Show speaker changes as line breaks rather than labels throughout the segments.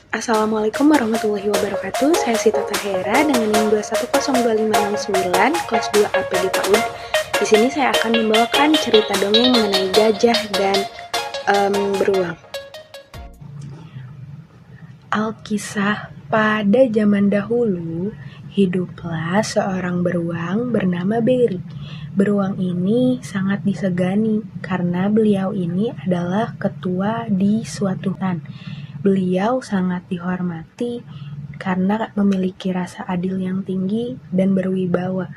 Assalamualaikum warahmatullahi wabarakatuh. Saya Sita Tahera dengan NIM 2102569 kelas 2 APG PAUD. Di sini saya akan membawakan cerita dongeng mengenai gajah dan beruang. Alkisah, pada zaman dahulu hiduplah seorang beruang bernama Beri. Beruang ini sangat disegani karena beliau ini adalah ketua di suatu hutan. Beliau sangat dihormati karena memiliki rasa adil yang tinggi dan berwibawa.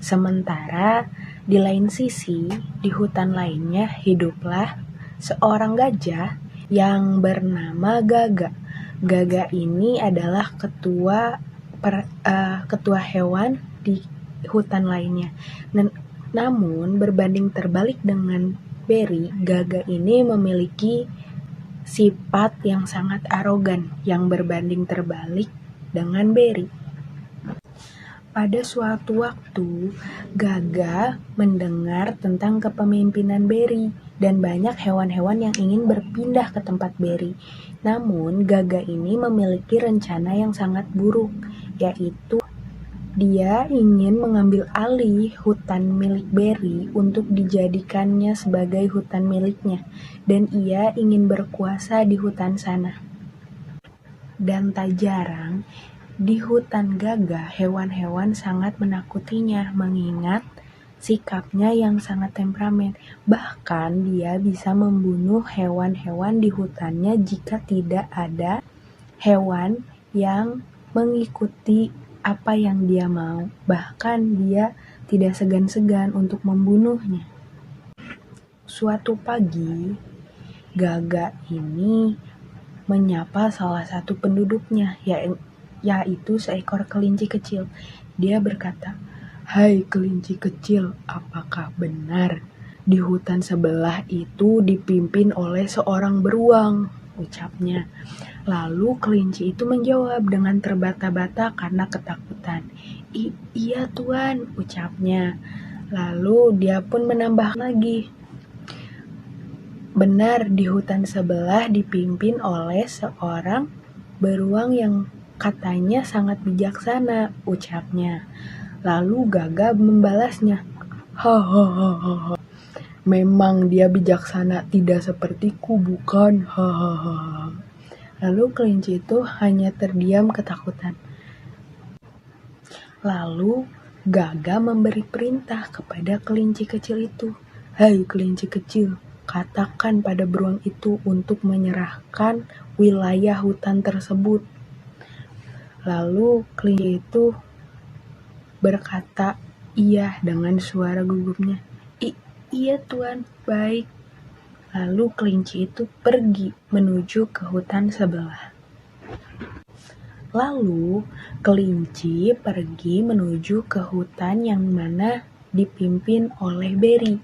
Sementara di lain sisi, di hutan lainnya hiduplah seorang gajah yang bernama Gaga. Gaga ini adalah ketua hewan di hutan lainnya. Namun berbanding terbalik dengan Beri, Gaga ini memiliki sifat yang sangat arogan yang berbanding terbalik dengan Beri. Pada suatu waktu, Gaga mendengar tentang kepemimpinan Beri dan banyak hewan-hewan yang ingin berpindah ke tempat Beri. Namun, Gaga ini memiliki rencana yang sangat buruk, yaitu dia ingin mengambil alih hutan milik Beri untuk dijadikannya sebagai hutan miliknya, dan ia ingin berkuasa di hutan sana. Dan tak jarang, di hutan Gaga, hewan-hewan sangat menakutinya mengingat sikapnya yang sangat temperamen. Bahkan dia bisa membunuh hewan-hewan di hutannya jika tidak ada hewan yang mengikuti apa yang dia mau. Bahkan dia tidak segan-segan untuk membunuhnya. Suatu pagi, Gaga ini menyapa salah satu penduduknya, yaitu seekor kelinci kecil. Dia berkata, "Hai kelinci kecil, apakah benar di hutan sebelah itu dipimpin oleh seorang beruang?" ucapnya. Lalu kelinci itu menjawab dengan terbata-bata karena ketakutan. "Iya Tuan," ucapnya. Lalu dia pun menambah lagi, "Benar, di hutan sebelah dipimpin oleh seorang beruang yang katanya sangat bijaksana," ucapnya. Lalu Gaga membalasnya, "Hahaha, memang dia bijaksana, tidak sepertiku, bukan? Hahaha." Lalu kelinci itu hanya terdiam ketakutan. Lalu Gaga memberi perintah kepada kelinci kecil itu, "Hai kelinci kecil, katakan pada beruang itu untuk menyerahkan wilayah hutan tersebut." Lalu kelinci itu berkata iya dengan suara gugupnya. Iya Tuan, baik." Lalu kelinci itu pergi menuju ke hutan sebelah. Lalu kelinci pergi menuju ke hutan yang mana dipimpin oleh Beri.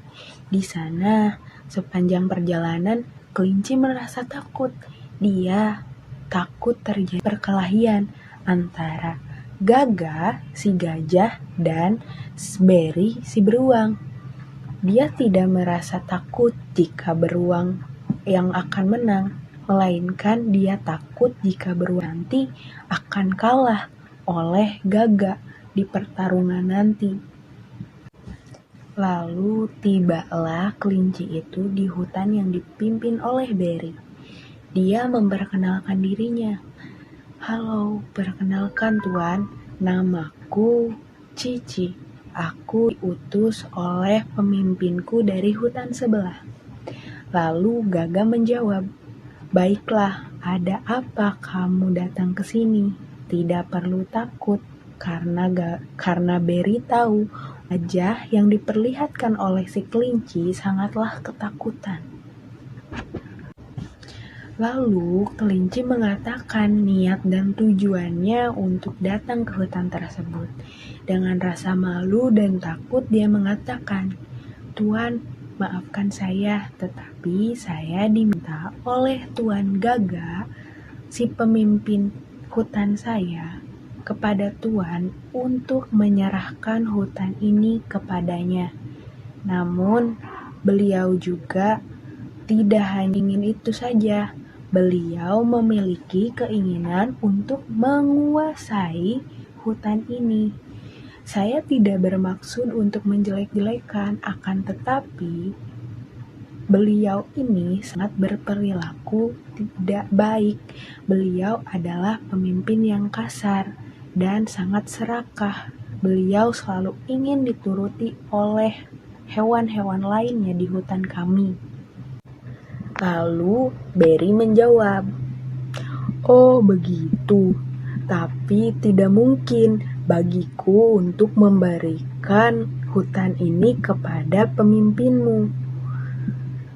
Di sana, sepanjang perjalanan, kelinci merasa takut. Dia takut terjadi perkelahian antara Gaga, si gajah, dan Beri, si beruang. Dia tidak merasa takut jika beruang yang akan menang, melainkan dia takut jika beruang nanti akan kalah oleh Gaga di pertarungan nanti. Lalu tibalah kelinci itu di hutan yang dipimpin oleh Beri. Dia memperkenalkan dirinya. "Halo, perkenalkan Tuan, namaku Cici. Aku diutus oleh pemimpinku dari hutan sebelah." Lalu Gaga menjawab, "Baiklah, ada apa kamu datang ke sini? Tidak perlu takut, karena Beri tahu wajah yang diperlihatkan oleh si kelinci sangatlah ketakutan." Lalu kelinci mengatakan niat dan tujuannya untuk datang ke hutan tersebut. Dengan rasa malu dan takut dia mengatakan, "Tuan, maafkan saya, tetapi saya diminta oleh Tuan Gaga, si pemimpin hutan saya, kepada Tuan untuk menyerahkan hutan ini kepadanya. Namun beliau juga tidak hanya ingin itu saja, Beliau memiliki keinginan untuk menguasai hutan ini. Saya tidak bermaksud untuk menjelek-jelekan, akan tetapi beliau ini sangat berperilaku tidak baik. Beliau adalah pemimpin yang kasar dan sangat serakah. Beliau selalu ingin dituruti oleh hewan-hewan lainnya di hutan kami. Lalu Berry menjawab, "Oh begitu, tapi tidak mungkin bagiku untuk memberikan hutan ini kepada pemimpinmu."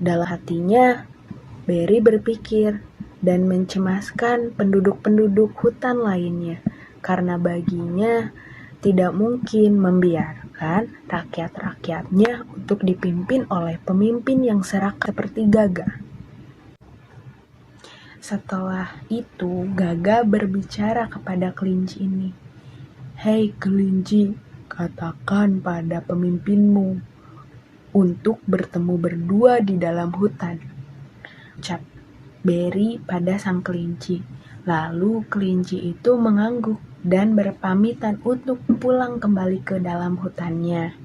Dalam hatinya, Berry berpikir dan mencemaskan penduduk-penduduk hutan lainnya, karena baginya tidak mungkin membiarkan rakyat-rakyatnya untuk dipimpin oleh pemimpin yang serakah seperti Gaga. Setelah itu, Gaga berbicara kepada kelinci ini. "Hei kelinci, katakan pada pemimpinmu untuk bertemu berdua di dalam hutan," ucap Berry pada sang kelinci. Lalu kelinci itu mengangguk dan berpamitan untuk pulang kembali ke dalam hutannya.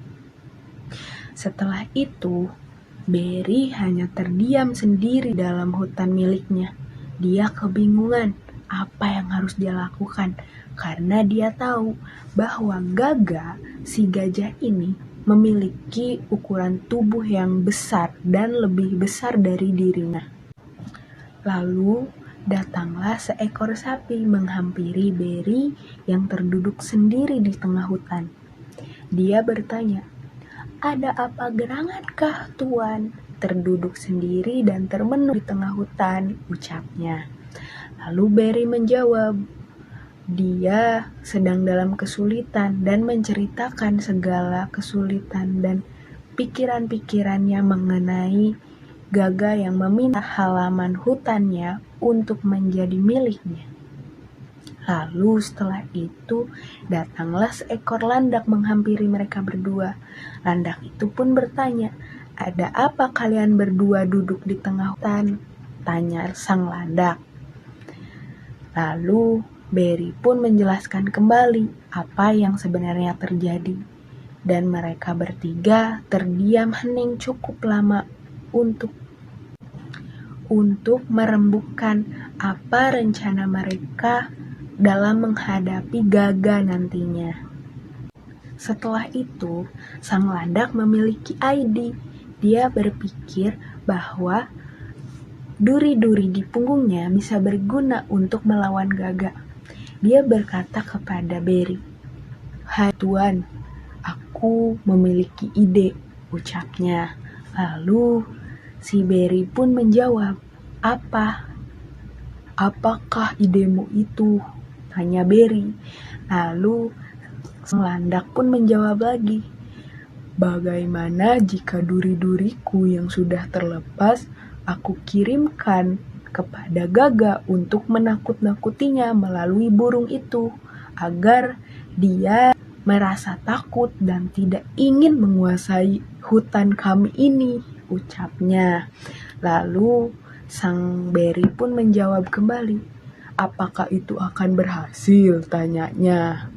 Setelah itu, Berry hanya terdiam sendiri dalam hutan miliknya. Dia kebingungan apa yang harus dia lakukan, karena dia tahu bahwa Gaga, si gajah ini, memiliki ukuran tubuh yang besar dan lebih besar dari dirinya. Lalu datanglah seekor sapi menghampiri Berry yang terduduk sendiri di tengah hutan. Dia bertanya, "Ada apa gerangankah, Tuan?" "Terduduk sendiri dan termenung di tengah hutan," ucapnya. Lalu Berry menjawab, dia sedang dalam kesulitan dan menceritakan segala kesulitan dan pikiran-pikirannya mengenai Gaga yang meminta halaman hutannya untuk menjadi miliknya. Lalu setelah itu datanglah seekor landak menghampiri mereka berdua. Landak itu pun bertanya, "Ada apa kalian berdua duduk di tengah hutan?" tanya sang landak. Lalu Berry pun menjelaskan kembali apa yang sebenarnya terjadi. Dan mereka bertiga terdiam hening cukup lama untuk merembukkan apa rencana mereka dalam menghadapi Gaga nantinya. Setelah itu, sang landak memiliki ide. Dia berpikir bahwa duri-duri di punggungnya bisa berguna untuk melawan Gaga. Dia berkata kepada Berry, "Hai Tuan, aku memiliki ide," ucapnya. Lalu si Berry pun menjawab, "Apakah idemu itu?" tanya Berry. Lalu sang landak pun menjawab lagi, "Bagaimana jika duri-duriku yang sudah terlepas aku kirimkan kepada Gaga untuk menakut-nakutinya melalui burung itu, agar dia merasa takut dan tidak ingin menguasai hutan kami ini," ucapnya. Lalu sang Berry pun menjawab kembali, "Apakah itu akan berhasil?" tanyanya.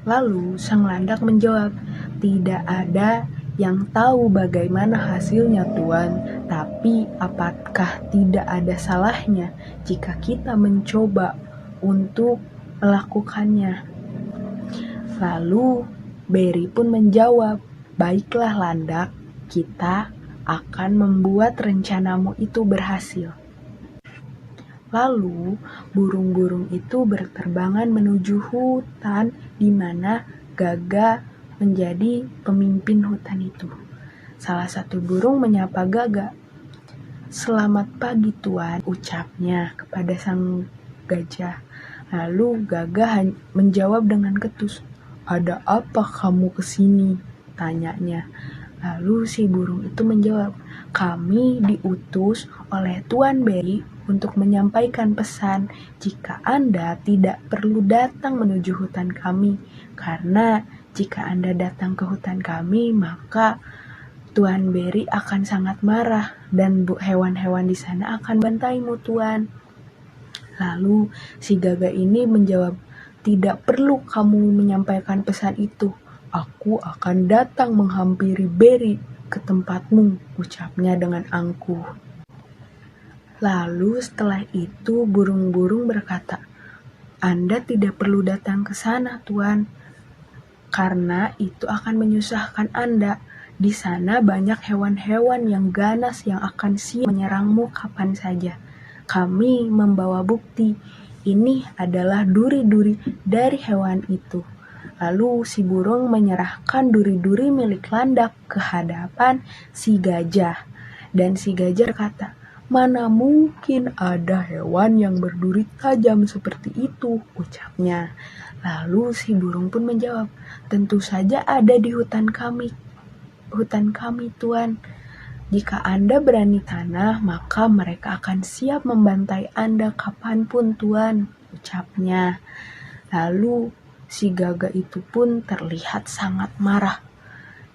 Lalu sang landak menjawab, "Tidak ada yang tahu bagaimana hasilnya, Tuan. Tapi apakah tidak ada salahnya jika kita mencoba untuk melakukannya?" Lalu Berry pun menjawab, "Baiklah landak, kita akan membuat rencanamu itu berhasil." Lalu burung-burung itu berterbangan menuju hutan di mana Gaga menjadi pemimpin hutan itu. Salah satu burung menyapa Gaga. "Selamat pagi Tuan," ucapnya kepada sang gajah. Lalu Gaga menjawab dengan ketus, "Ada apa kamu kesini?" tanyanya. Lalu si burung itu menjawab, "Kami diutus oleh Tuan Berry untuk menyampaikan pesan jika Anda tidak perlu datang menuju hutan kami, karena jika Anda datang ke hutan kami, maka Tuan Berry akan sangat marah dan hewan-hewan di sana akan bantaimu, Tuan. Lalu si Gaga ini menjawab, tidak perlu kamu menyampaikan pesan itu. Aku akan datang menghampiri Berry ke tempatmu, ucapnya dengan angkuh. Lalu setelah itu burung-burung berkata, Anda tidak perlu datang ke sana, Tuan, karena itu akan menyusahkan Anda. Di sana banyak hewan-hewan yang ganas yang akan siap menyerangmu kapan saja. Kami membawa bukti. Ini adalah duri-duri dari hewan itu. Lalu si burung menyerahkan duri-duri milik landak ke hadapan si gajah. Dan si gajah berkata, mana mungkin ada hewan yang berduri tajam seperti itu, ucapnya. Lalu si burung pun menjawab, tentu saja ada di hutan kami, Tuan. Jika Anda berani tanah, maka mereka akan siap membantai Anda kapanpun, Tuan, ucapnya. Lalu si Gaga itu pun terlihat sangat marah.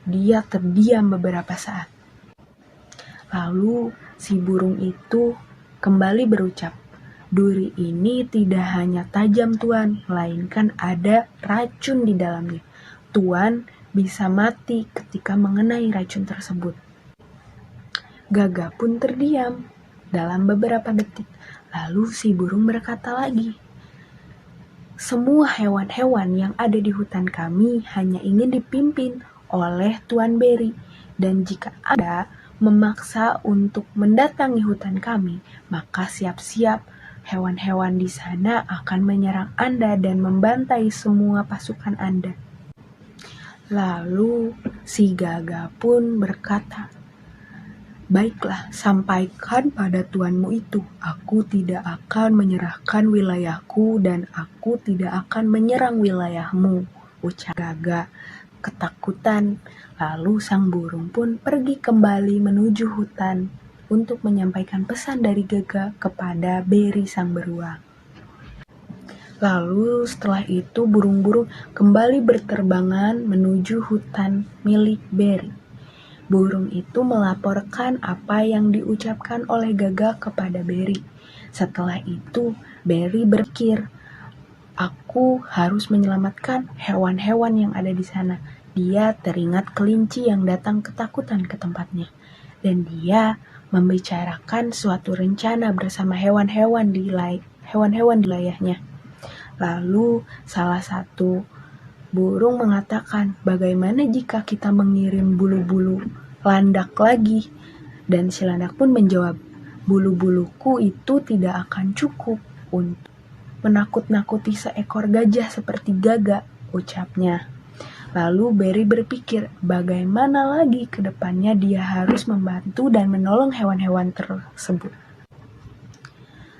Dia terdiam beberapa saat. Lalu si burung itu kembali berucap, duri ini tidak hanya tajam, Tuan, melainkan ada racun di dalamnya. Tuan bisa mati ketika mengenai racun tersebut. Gaga pun terdiam dalam beberapa detik. Lalu si burung berkata lagi, semua hewan-hewan yang ada di hutan kami hanya ingin dipimpin oleh Tuan Berry. Dan jika Anda memaksa untuk mendatangi hutan kami, maka siap-siap hewan-hewan di sana akan menyerang Anda dan membantai semua pasukan Anda. Lalu si Gaga pun berkata, baiklah, sampaikan pada tuanmu itu, aku tidak akan menyerahkan wilayahku dan aku tidak akan menyerang wilayahmu, ucap Gaga ketakutan. Lalu sang burung pun pergi kembali menuju hutan untuk menyampaikan pesan dari Gaga kepada Berry sang beruang. Lalu setelah itu burung-burung kembali berterbangan menuju hutan milik Berry. Burung itu melaporkan apa yang diucapkan oleh Gaga kepada Berry. Setelah itu Berry berpikir, aku harus menyelamatkan hewan-hewan yang ada di sana. Dia teringat kelinci yang datang ketakutan ke tempatnya. Dan dia membicarakan suatu rencana bersama hewan-hewan di wilayahnya. Lalu salah satu burung mengatakan, bagaimana jika kita mengirim bulu-bulu landak lagi? Dan si landak pun menjawab, bulu-buluku itu tidak akan cukup untuk menakut-nakuti seekor gajah seperti Gaga, ucapnya. Lalu Berry berpikir, bagaimana lagi ke depannya dia harus membantu dan menolong hewan-hewan tersebut.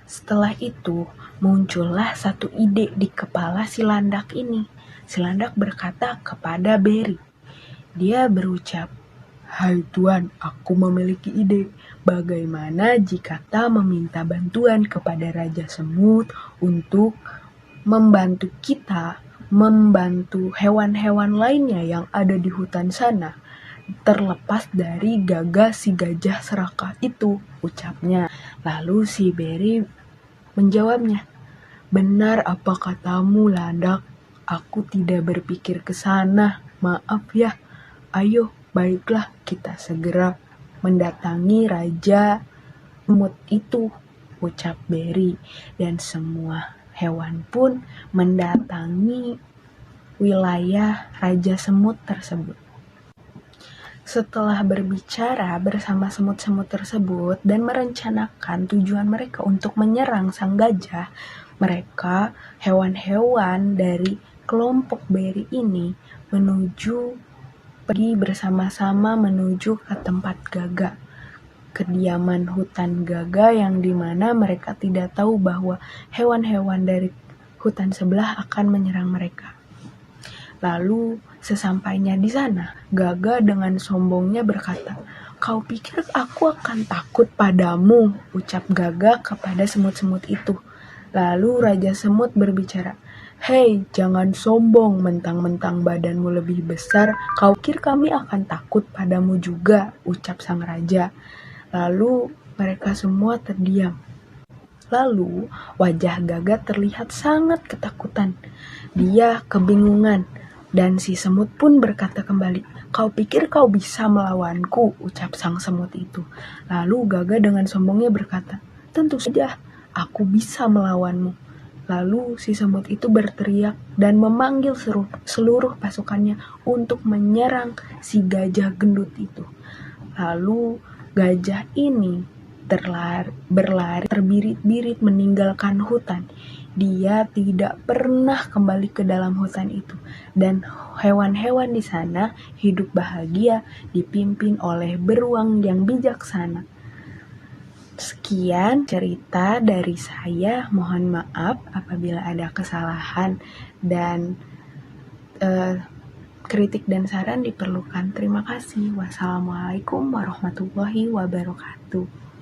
Setelah itu, muncullah satu ide di kepala si landak ini. Si landak berkata kepada Berry. Dia berucap, hai Tuan, aku memiliki ide. Bagaimana jika kita meminta bantuan kepada Raja Semut untuk membantu kita, membantu hewan-hewan lainnya yang ada di hutan sana, terlepas dari Gaga si gajah serakah itu, ucapnya. Lalu si Berry menjawabnya, benar apa katamu, landak. Aku tidak berpikir ke sana. Maaf ya. Ayo, baiklah kita segera mendatangi Raja Semut itu, ucap Berry. Dan semua hewan pun mendatangi wilayah Raja Semut tersebut. Setelah berbicara bersama semut-semut tersebut dan merencanakan tujuan mereka untuk menyerang sang gajah, mereka, hewan-hewan dari kelompok Berry ini, pergi bersama-sama menuju ke tempat Gaga, kediaman hutan Gaga yang dimana mereka tidak tahu bahwa hewan-hewan dari hutan sebelah akan menyerang mereka. Lalu sesampainya di sana, Gaga dengan sombongnya berkata, kau pikir aku akan takut padamu, ucap Gaga kepada semut-semut itu. Lalu Raja Semut berbicara, "Hei, jangan sombong, mentang-mentang badanmu lebih besar, kau pikir kami akan takut padamu juga," ucap sang raja. Lalu mereka semua terdiam. Lalu wajah Gaga terlihat sangat ketakutan. Dia kebingungan, dan si semut pun berkata kembali, "Kau pikir kau bisa melawanku?" ucap sang semut itu. Lalu Gaga dengan sombongnya berkata, "Tentu saja, aku bisa melawanmu." Lalu si semut itu berteriak dan memanggil seluruh pasukannya untuk menyerang si gajah gendut itu. Lalu gajah ini berlari terbirit-birit meninggalkan hutan. Dia tidak pernah kembali ke dalam hutan itu, dan hewan-hewan di sana hidup bahagia dipimpin oleh beruang yang bijaksana. Sekian cerita dari saya. Mohon maaf apabila ada kesalahan dan kritik dan saran diperlukan. Terima kasih. Wassalamualaikum warahmatullahi wabarakatuh.